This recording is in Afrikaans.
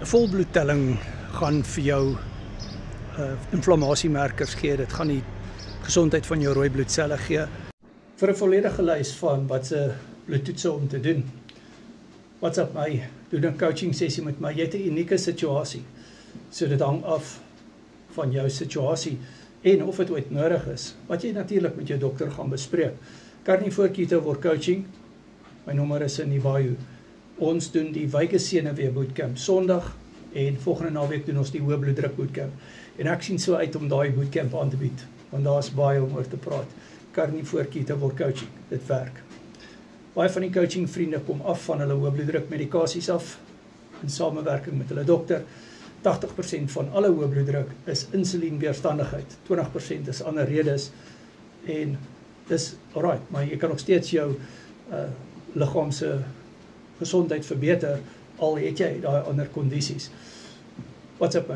'n volbloedtelling gaan vir jou inflammasiemerkers gee. Dit gaan die gesondheid van jou rooi bloedselle gee. Vir 'n volledige lys van wat se bloedtoetse om te doen, WhatsApp my, doen 'n coaching sessie met my. Jy het 'n unieke situasie. So dit hang af van jou situasie en of dit ooit nodig is, wat jy natuurlik met jou dokter gaan bespreek. Carnivore Keto word coaching. My nommer is in die bio. Ons doen die Vegas Senuwee bootcamp Sondag en volgende naweek doen ons die hoë bloeddruk bootcamp. En ek sien so uit om daai bootcamp aan te bied, want daar's baie om oor te praat. Carnivore Keto word coaching, dit werk. Baie van die coaching vriende kom af van hulle hoë bloeddruk medikasies af in samewerking met hulle dokter. 80% van alle hoë bloeddruk is insulienweerstandigheid, 20% is ander redes en dis alright, maar jy kan nog steeds jou liggaam se gesondheid verbeter al het jy daai ander kondisies. WhatsApp my.